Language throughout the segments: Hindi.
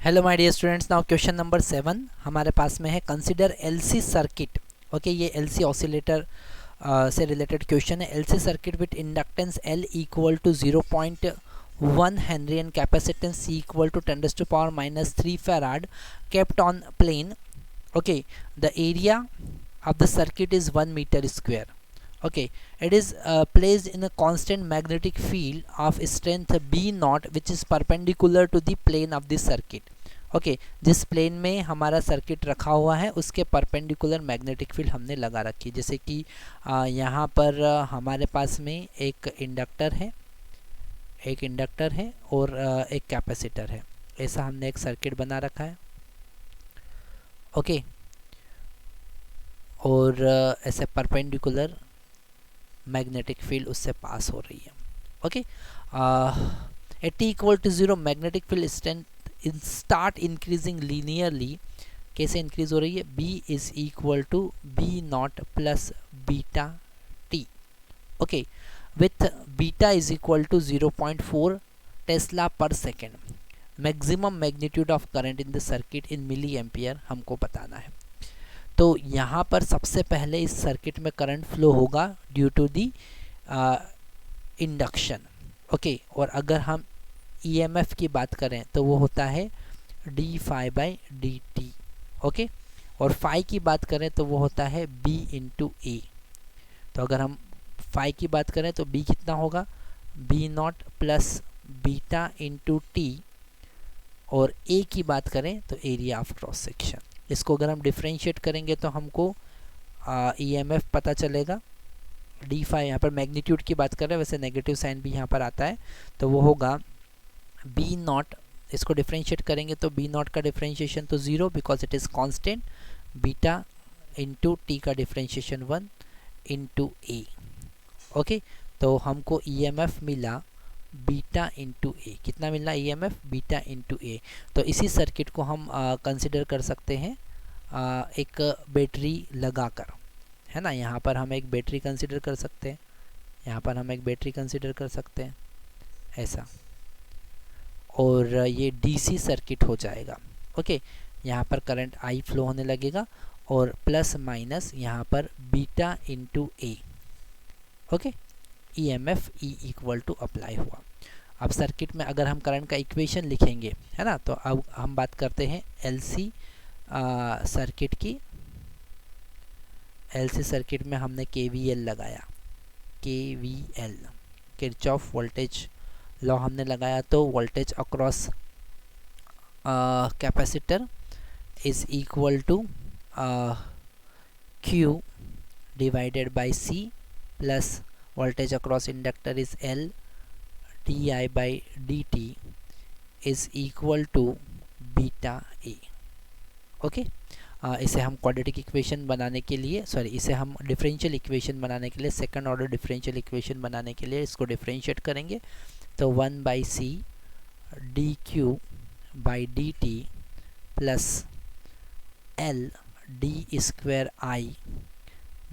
Hello my dear students, now question number 7 हमारे पास में है। Consider LC circuit. ओके, ये एलसी ऑसिलेटर से रिलेटेड क्वेश्चन है। LC circuit with inductance L equal to 0.1 henry and capacitance C equal to 10⁻³ farad kept on plane. Okay, the area of the circuit is 1 meter square. Okay, it is placed in a constant magnetic field of strength B naught which is perpendicular to the plane of the circuit. Okay जिस प्लेन में हमारा सर्किट रखा हुआ है उसके परपेंडिकुलर मैग्नेटिक फील्ड हमने लगा रखी है। जैसे कि यहाँ पर हमारे पास में एक इंडक्टर है और एक कैपेसिटर है। ऐसा हमने एक सर्किट बना रखा है। ओके, और ऐसे परपेंडिकुलर मैग्नेटिक फील्ड उससे पास हो रही है। Okay, at T equal to 0 magnetic field start increasing linearly. कैसे इंक्रीज हो रही है? B is equal to B not plus beta T. Okay, with beta is equal to 0.4 tesla per second. Maximum magnitude of current in the circuit in milliampere हमको बताना है। तो यहाँ पर सबसे पहले इस सर्किट में करंट फ्लो होगा due to the induction. Okay, और अगर हम EMF की बात करें तो वो होता है d phi by d t. Okay, और फाई की बात करें तो वो होता है B इंटू ए। तो अगर हम फाई की बात करें तो B कितना होगा? B not plus beta into T. और A की बात करें तो एरिया ऑफ क्रॉस सेक्शन। इसको अगर हम डिफ्रेंशिएट करेंगे तो हमको EMF पता चलेगा। डी फाई यहाँ पर मैग्नीट्यूड की बात कर रहे हैं, वैसे नेगेटिव साइन भी यहाँ पर आता है, तो वो होगा बी नॉट। इसको डिफ्रेंशिएट करेंगे तो बी नॉट का डिफ्रेंशिएशन तो 0 because it is constant. Beta into T का डिफ्रेंशिएशन 1 इंटू ए। ओके, तो हमको EMF मिला बीटा इंटू ए। कितना मिला EMF? बीटा इंटू ए। तो इसी सर्किट को हम कंसिडर कर सकते हैं एक बैटरी लगाकर, है ना। यहाँ पर हम एक बैटरी कंसिडर कर सकते हैं, यहाँ पर हम एक बैटरी कंसिडर कर सकते हैं ऐसा, और ये DC सर्किट हो जाएगा। ओके, यहाँ पर करंट I फ्लो होने लगेगा और प्लस माइनस यहाँ पर beta into A. Okay, EMF E equal to apply हुआ। अब सर्किट में अगर हम करंट का इक्वेशन लिखेंगे, है ना, तो अब हम बात करते हैं LC सर्किट की। LC सर्किट में हमने KVL लगाया, KVL किरचॉफ वोल्टेज लॉ हमने लगाया। तो voltage across capacitor is equal to Q divided by C plus voltage across inductor is L di by dt is equal to beta A. Okay, इसे हम क्वाड्रेटिक इक्वेशन बनाने के लिए, इसे हम डिफरेंशियल इक्वेशन बनाने के लिए, सेकंड ऑर्डर डिफरेंशियल इक्वेशन बनाने के लिए इसको डिफरेंशिएट करेंगे। तो 1 by C d q by d t plus L d square i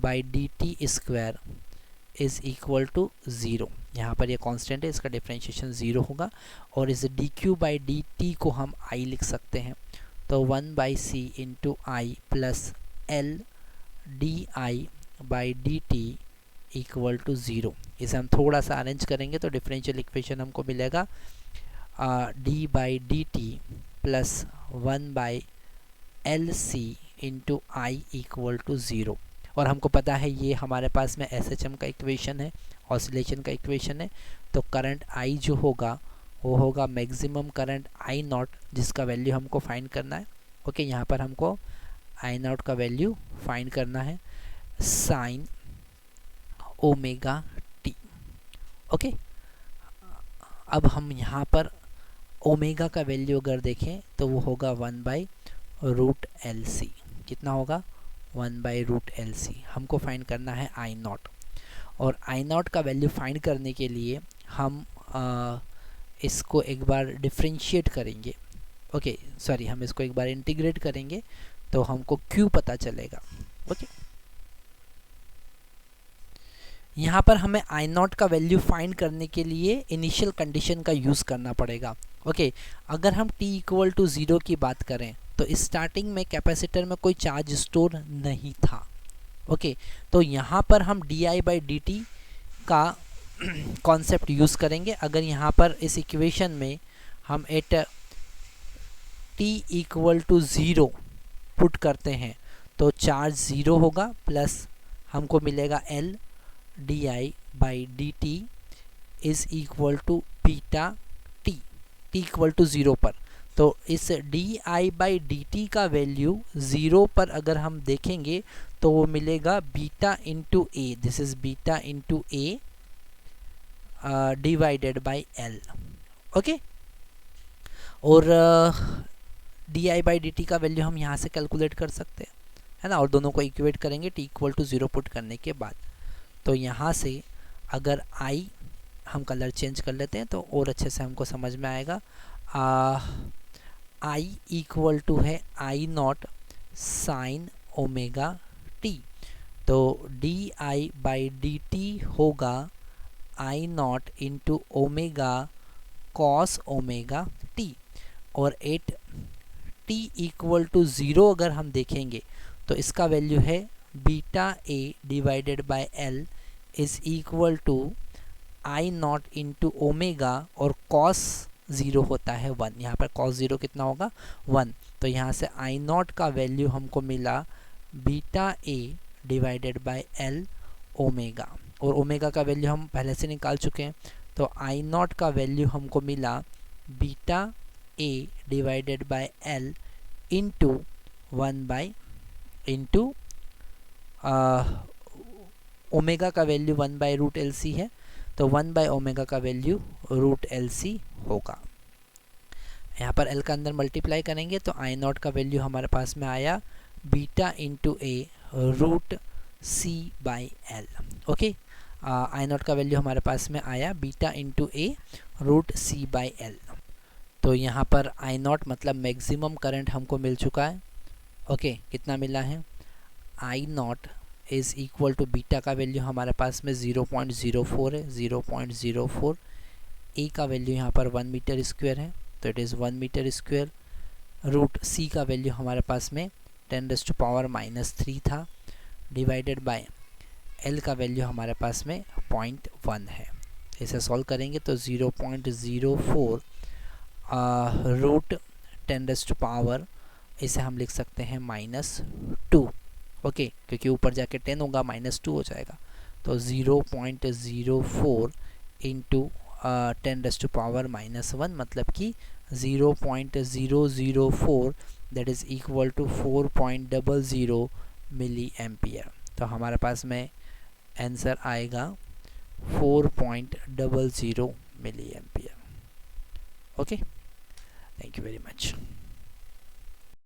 by d t square is equal to 0। यहाँ पर ये कांस्टेंट है, इसका डिफरेंशिएशन 0 होगा। और इस d q by d t को हम आई लिख सकते हैं। तो 1 by C into i plus L d i by d t equal to 0। इसे हम थोड़ा सा अरेंज करेंगे तो डिफरेंशियल इक्वेशन हमको मिलेगा d by d t plus 1 by L C into i equal to 0। और हमको पता है ये हमारे पास में SHM का इक्वेशन है, ऑसिलेशन का इक्वेशन है। तो करंट I जो होगा वो होगा मैक्सिमम करंट I नॉट, जिसका वैल्यू हमको फाइंड करना है। ओके, यहाँ पर हमको I नॉट का वैल्यू फाइंड करना है साइन ओमेगा टी। ओके, अब हम यहाँ पर ओमेगा का वैल्यू अगर देखें तो वो होगा 1 बाई रूट एल सी। कितना होगा? 1 बाई रूट एल सी। हमको फाइंड करना है I नॉट, और I नॉट का वैल्यू फाइंड करने के लिए हम इसको एक बार डिफ्रेंशिएट करेंगे। ओके, हम इसको एक बार इंटीग्रेट करेंगे तो हमको Q पता चलेगा। ओके, यहाँ पर हमें I नॉट का वैल्यू फाइंड करने के लिए इनिशियल कंडीशन का यूज़ करना पड़ेगा। ओके अगर हम t इक्वल टू 0 की बात करें तो स्टार्टिंग में कैपेसिटर में कोई चार्ज स्टोर नहीं था। ओके तो यहाँ पर हम di/dt का कॉन्सेप्ट यूज़ करेंगे। अगर यहाँ पर इस इक्वेशन में हम at t equal to 0 put करते हैं तो चार्ज 0 होगा, प्लस हमको मिलेगा L di/dt is equal to beta t equal to 0 पर। तो इस di/dt का वैल्यू 0 पर अगर हम देखेंगे तो वो मिलेगा beta into A, this is beta into A divided by L. Okay और di/dt का वैल्यू हम यहाँ से कैलकुलेट कर सकते हैं, है ना, और दोनों को इक्वेट करेंगे t इक्वल टू 0 पुट करने के बाद। तो यहाँ से अगर i हम कलर चेंज कर लेते हैं तो और अच्छे से हमको समझ में आएगा। i इक्वल टू है i not sine omega t, तो di/dt होगा i not into omega cos omega t, और एट t इक्वल टू 0 अगर हम देखेंगे तो इसका वैल्यू है beta a divided by l is equal to i not into omega, और cos 0 होता है 1, यहाँ पर cos 0 कितना होगा 1। तो यहाँ से i नॉट का वैल्यू हमको मिला beta a divided by l omega, और ओमेगा का वैल्यू हम पहले से निकाल चुके हैं। तो i नॉट का वैल्यू हमको मिला beta a divided by l into 1 by into omega का value 1 by root L C है, तो 1 बाई ओमेगा का वैल्यू रूट एल सी होगा। यहाँ पर l का अंदर मल्टीप्लाई करेंगे तो आई नॉट का वैल्यू हमारे पास में आया beta into A root C by L. Okay I not का वैल्यू हमारे पास में आया beta into A root C by L. तो यहाँ पर आई नॉट मतलब मैक्सिमम करंट हमको मिल चुका है। ओके कितना मिला है, I not is equal to beta का वैल्यू हमारे पास में 0.04 है, 0.04। ए का वैल्यू यहाँ पर 1 मीटर स्क्वायर है तो it is 1 metre square. Root C का वैल्यू हमारे पास में 10⁻³ था, डिवाइडेड बाय एल का वैल्यू हमारे पास में 0.1 है। इसे सॉल्व करेंगे तो 0.04 रूट 10⁻, इसे हम लिख सकते हैं -2। ओके क्योंकि ऊपर जाके 10 होगा -2 हो जाएगा, तो 0.04 इंटू 10⁻⁻1 मतलब कि 0.004 that is equal to 4.00 milli ampere. तो हमारे पास में आंसर आएगा 4.00 milli ampere. Okay thank you very much.